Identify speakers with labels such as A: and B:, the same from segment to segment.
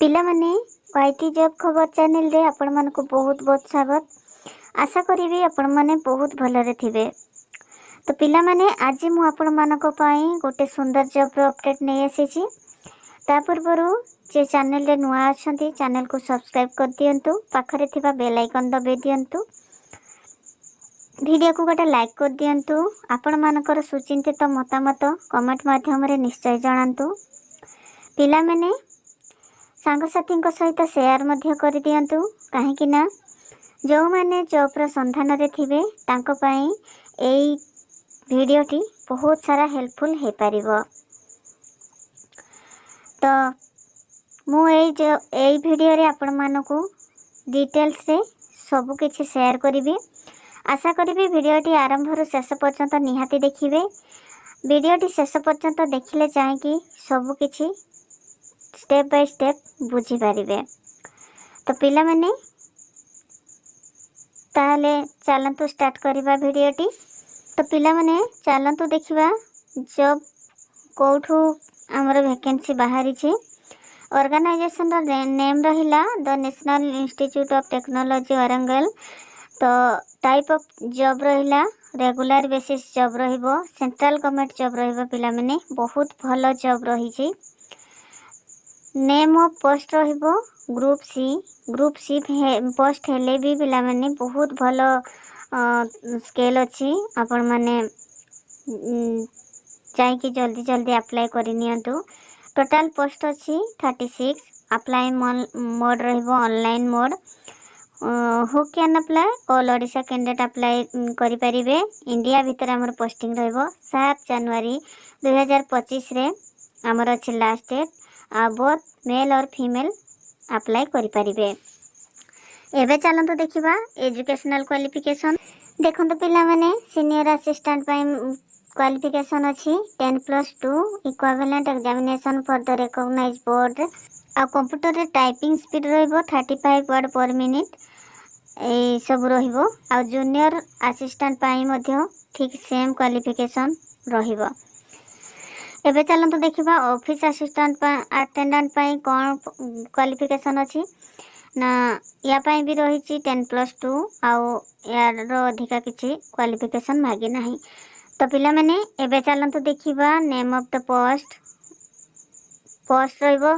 A: पिला माने YT job खबर चैनल रे आपण मन को बहुत बहुत स्वागत। आशा करी आपण माने बहुत भलरे थिबे। तो पिला माने आज मु आपण मानक पई गोटे सुंदर जॉब रो अपडेट नै आसीची। ता पूर्वरु जे चैनल रे नुआ अछंती चैनल को सब्सक्राइब कर दियंतु, पाखरे थिबा बेल आइकन दबे दियंतु, वीडियो को गोटे लाइक कर दियंतु। आपण मानकर सुचिंतित मतामत कमेंट माध्यम रे निश्चय जणांतु। पिला माने सांगसाथी सहित शेयर मध्य कर दियंतु, कहीं ना जो माने जॉब रो संधान रे थिबे तांको पई एई वीडियोटी बहुत सारा हेल्पफुल हे परिबो। तो मु एई वीडियो रे आपण मानको डिटेल्स से सब किछि शेयर करिवि। आशा करिवि वीडियोटी आरंभ रु शेष पर्यंत निहाती देखिबे। वीडियोटी शेष पर्यंत देखिले चाहे कि सब किछि स्टेप बाय स्टेप बुझी पारिबे। तो पिला माने ताले चलंतु स्टार्ट करिबा वीडियोटी। तो पिला माने चलंतु देखिबा जॉब कोठू हमर वैकेंसी बाहरी छी। ऑर्गेनाइजेशन रो नेम रहिला the national institute of technology Warangal. तो टाइप ऑफ जॉब रहिला रेगुलर बेसिस जॉब रहिबो, सेंट्रल गवर्नमेंट जॉब रहिबो। पिला माने बहुत भलो जॉब रही छी। नेम ऑफ पोस्ट रहिबो ग्रुप सी पोस्ट हेले भी पिला माने बहुत भलो स्केल अछि। आपण माने चाहे कि जल्दी जल्दी अप्लाई करि नियंतु। टोटल पोस्ट अछि 36। अप्लाई मोड रहिबो online mode. Who can apply all Odisha candidate apply करि परिबे। इंडिया भीतर हमर पोस्टिंग रहिबो 7 जनवरी 2025 रे हमर अछि लास्ट डेट। बोथ मेल और फीमेल अप्लाई करि परिबे। एबे चलंतु देखिबा एजुकेशनल क्वालिफिकेशन। देखंतु पिला माने सीनियर असिस्टेंट पई क्वालिफिकेशन अछि 10+2 equivalent examination for the recognised board. आ कंप्यूटर रे टाइपिंग स्पीड रहिबो 35 वर्ड पर मिनिट ए सब रहिबो। आ जूनियर असिस्टेंट पई मध्य ठीक सेम क्वालिफिकेशन रहिबो। एबे चलंतु देखिबा ऑफिस असिस्टेंट अटेंडेंट पई कोन क्वालिफिकेशन अछि ना या पई भी रहिछि 10+2 आउ यार रो अधिका किछि क्वालिफिकेशन मागे नाही। तो पिला माने एबे चलंतु देखिबा नेम ऑफ द पोस्ट रहिबो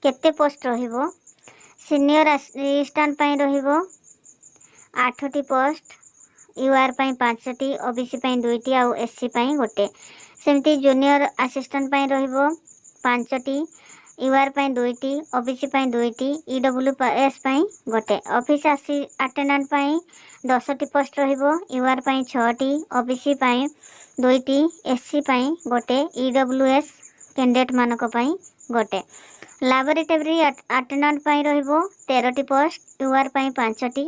A: केते पोस्ट रहिबो। सीनियर असिस्टेंट पई रहिबो 8टी पोस्ट, यूआर पई 5टी, ओबीसी पई 2टी आउ एससी पई गोटे। सेमती जूनियर असिस्टेंट पई रहिबो 5टी, यूआर पई 2टी, ओबीसी पई 2टी, ईडब्ल्यूएस पई गोटे। ऑफिस अटेंडेंट पई 10टी पोस्ट रहिबो, यूआर पई 6टी, ओबीसी पई 2टी, एससी पई गोटे, ईडब्ल्यूएस कैंडिडेट मानक पई गोटे। लैबोरेटरी अटेंडेंट पई रहिबो 13टी पोस्ट, यूआर पई 5टी,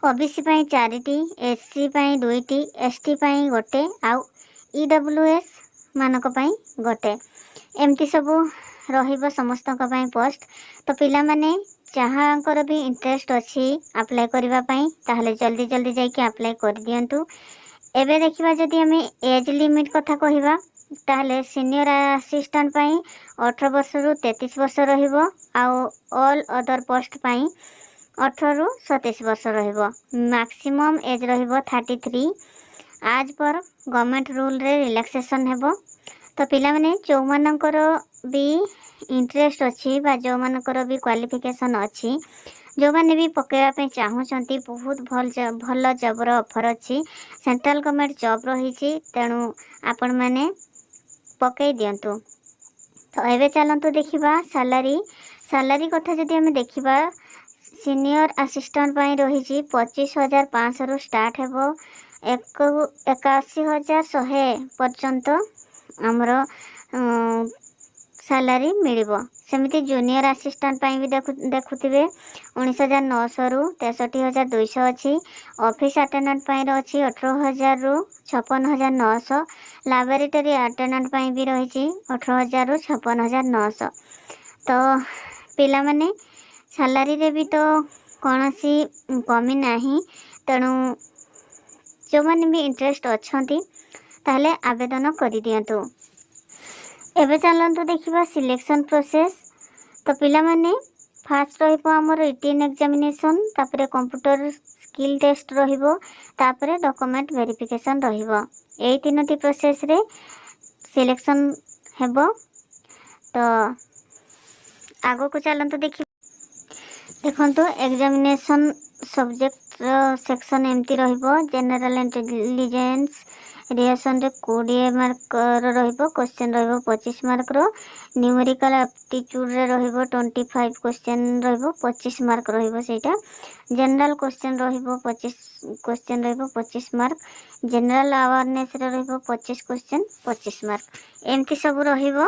A: ओबीसी पई 4टी, एससी पई 2टी, एसटी पई गोटे आउ ईडब्ल्यूएस मानक पई गोटे। एमती सब रहिबो समस्त पई पोस्ट। तो पिला माने जहांकर भी इंटरेस्ट अछि अप्लाई करबा पई ताहले जल्दी जल्दी जाई के अप्लाई कर दियंतु। एबे देखिबा जदी हमें एज लिमिट कथा कहिबा ताहले सीनियर असिस्टेंट पई 18 वर्ष रु 33 वर्ष रहिबो। आउ ऑल अदर पोस्ट पई 18 रु 27 वर्ष रहिबो। मैक्सिमम एज रहिबो 33। आज पर गवर्नमेंट रूल रे रिलैक्सेशन हेबो। तो पिला माने जो मानकर भी इंटरेस्ट अछि बा जो मानकर भी क्वालिफिकेशन अछि, जो माने भी पकेवा पे चाहूचंती बहुत भल जॉब रो ऑफर अछि। सेंट्रल गवर्नमेंट जॉब रहिछि तेनु आपण माने पकई दियंतु। तो एबे चलंतु देखिबा सैलरी कथा जदी हमें देखिबा सीनियर असिस्टेंट पई रहिछि 25,500 रु स्टार्ट हेबो 81,100 पर्यंत हमर सैलरी मिलिबो। सेमिति जूनियर असिस्टेंट पई भी देखुथिबे 19,900 रु 63,200 अछि। ऑफिस अटेंडेंट पई रछि 18,000 रु 56,900। लैबोरेटरी अटेंडेंट पई भी रहिछि 18,000 रु 56,900। तो पिला माने सैलरी रे भी तो कोनोसी कमी नाही। तेणु जो माने भी इंटरेस्ट अछंती ताहले आवेदन करि दियंतु। एबे चलंतु देखिबा सिलेक्शन प्रोसेस। तो पिला माने फास्ट रहिबो हमर रिटन एग्जामिनेशन तापरे कंप्यूटर स्किल टेस्ट रहिबो तापरे डॉक्यूमेंट वेरिफिकेशन रहिबो एई तीनोटी प्रोसेस रे सिलेक्शन हेबो। तो आगो को चलंतु देखि देखंतु एग्जामिनेशन सब्जेक्ट सेक्शन एमती रहिबो जनरल इंटेलिजेंस रिएक्शन रे 20 मार्क रहिबो क्वेश्चन रहिबो 25 मार्क रो न्यूमेरिकल एप्टीट्यूड रे रहिबो 25 क्वेश्चन रहिबो 25 मार्क रहिबो सेटा जनरल क्वेश्चन रहिबो 25 क्वेश्चन रहिबो 25 मार्क जनरल अवेयरनेस रे रहिबो 25 क्वेश्चन 25 मार्क एमती सब रहिबो।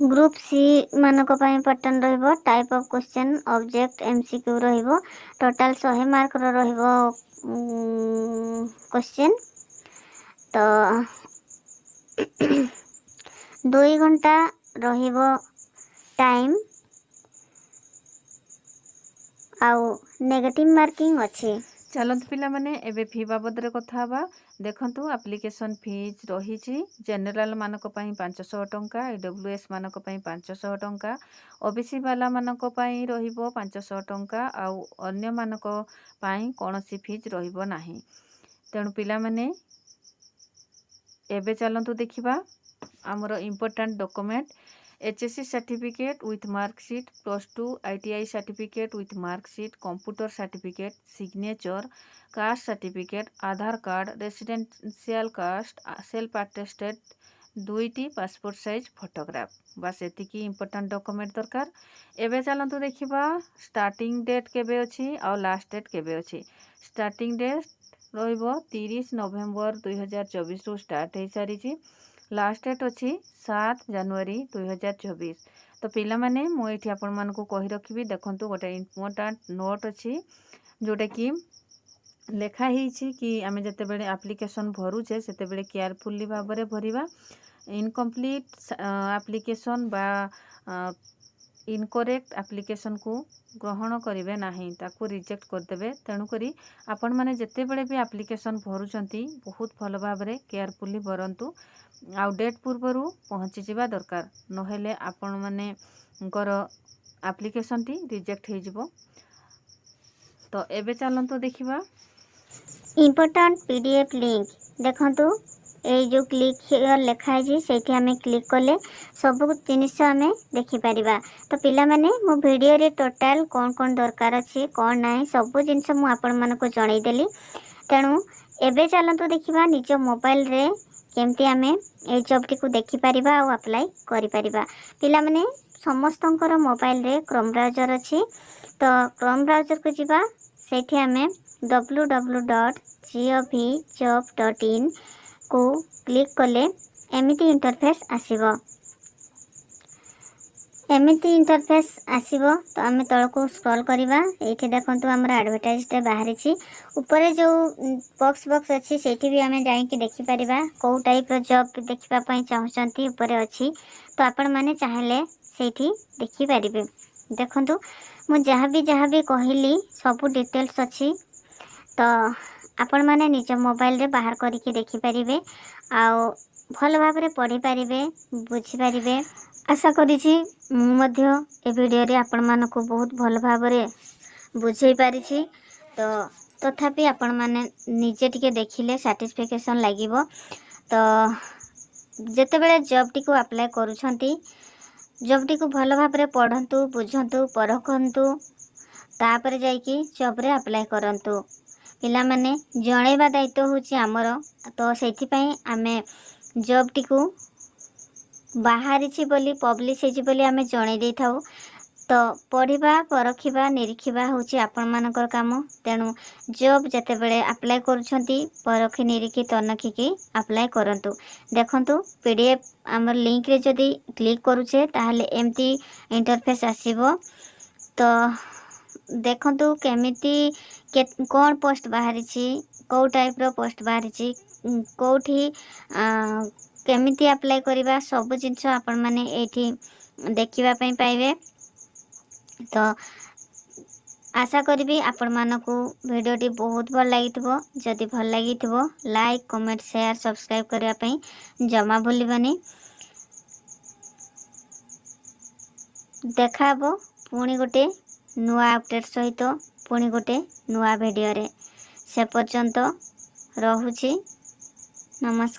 A: ग्रुप सी मानक पई पैटर्न रहिबो type of question object MCQ रहिबो टोटल 100 मार्क रो रहिबो क्वेश्चन। तो 2 घंटा रहिबो टाइम आउ नेगेटिव मार्किंग अछि।
B: चलत पिला माने एबे फी बाबद रे कथा हबा देखंतु एप्लिकेशन फीस रहिछि जनरल मानक पई 500 टंका ईडब्ल्यूएस मानक पई 500 टंका ओबीसी वाला मानक पई रहिबो 500 टंका आउ अन्य मानक पई कोनोसी फीस रहिबो नाही। तेणु पिला माने एबे चलंतु देखिबा हमरो important document HSC certificate with marksheet +2 ITI certificate with marksheet computer certificate signature caste certificate Aadhaar card residential caste self attested 2टी पासपोर्ट साइज फोटोग्राफ बस एतिकी इंपोर्टेंट डॉक्यूमेंट दरकार। एबे चलंतु देखिबा स्टार्टिंग डेट केबे अछि और लास्ट डेट केबे अछि। स्टार्टिंग डेट रहिबो 30 नवेम्बर 2024 रु स्टार्ट हे सारिछि लास्ट डेट अछि 7 जनवरी 2024। तो पिला माने मु एठी आपण मानको कहि रखिबी देखंतु गोटे इंपोर्टेंट नोट अछि जोटा कि लेखा हिछि कि आमे जते बेले एप्लिकेशन भरुछे सेते बेले केयरफुली भाबरे भरिबा इनकम्प्लीट एप्लिकेशन बा इनकरेक्ट एप्लिकेशन को ग्रहण करिवे नाही ताकू रिजेक्ट कर देबे। तेणु करी आपण माने जते बेले भी एप्लिकेशन भरुचंती बहुत भलो भाबरे केयरफुली भरंतु आउ डेट पूर्वरु पहुंची जिबा दरकार नहेले आपण माने कर एप्लिकेशन टी रिजेक्ट हे जिवो। तो एबे चलंतु देखिबा
A: इम्पोर्टेंट पीडीएफ लिंक देखंतु ए जो क्लिक हियर लेखा है सेठी हमें क्लिक कले सब जिनिस हमें देखि परिबा। तो पिला माने मो वीडियो रे टोटल कोन कोन दरकार अछि कोन नाही सब जिनिस मु आपण मानको जणाई देली। तेणु एबे चलंतु देखिबा निज मोबाइल रे केमती हमें ए जॉब टी को देखि परिबा और अप्लाई करि परिबा। पिला माने समस्तंकर मोबाइल रे क्रोम ब्राउजर अछि तो क्रोम ब्राउजर को जिबा सेठी हमें www.govjob.in को क्लिक कले एमिति इंटरफेस आसीबो। एमिति इंटरफेस आसीबो तो आमे तळको स्क्रॉल करिबा एठी देखंतु हमर एडवर्टाइज टे बाहरी छी ऊपर जो बॉक्स अछि सेठी भी हमें जाई कि देखि परिबा को टाइप रो जॉब देखिबा पई चाहउचंती ऊपर अछि तो आपण माने चाहेले सेठी देखि परिबे। देखंतु मु जहाँ भी कहिली सब डिटेल्स अछि तो आपण माने निज मोबाइल रे बाहर करिके देखि परिबे आउ भल भाबरे पढ़ी परिबे बुझी परिबे। आशा करिछि मु मध्य ए वीडियो रे आपण मानको बहुत भल भाबरे बुझेई पारिछि। तो तथापि आपण माने निजे टिके देखिले सैटिस्फैक्शन लागिवो। तो जेते बेले जॉब टी को अप्लाई करूछंती जॉब टी को भल भाबरे पढ़ंतु बुझंतु परखंतु तापर जाइकी जॉब रे अप्लाई करंतु। पिला माने जणेबा दायित्व होची हमर तो सेथि पई आमे जॉब टी को बाहरी छी बोली पब्लिश हेची बोली आमे जणे देई थाउ। तो पढ़िबा परखिबा निरीखिबा होची आपण मानकर काम। तेणु जॉब जते बेले अप्लाई करूछंती परखि निरीखि तनखि की अप्लाई करंतु। देखंतु पीडीएफ हमर लिंक रे जदी क्लिक करूछे ताहले एम्ति इंटरफेस आसीबो। तो देखंतु केमिति कौन पोस्ट बाहरी छी को टाइप रो पोस्ट बाहरी छी कोठी केमिति अप्लाई करिबा सब जिंस आपण माने एठी देखिबा पई पाइबे। तो आशा करिबी आपण मानको वीडियो टी बहुत भल लागितबो। जदि भल लागितबो लाइक कमेंट शेयर सब्सक्राइब करिया पई जमा भूलिबनी। ଦେଖା ହେବ ପୁଣି ଗୋଟେ ନୂଆ ଅପଡେଟ୍ ସହିତ ପୁଣି ଗୋଟେ ନୂଆ ଭିଡ଼ିଓରେ। ସେ ପର୍ଯ୍ୟନ୍ତ ରହୁଛି। ନମସ୍କାର।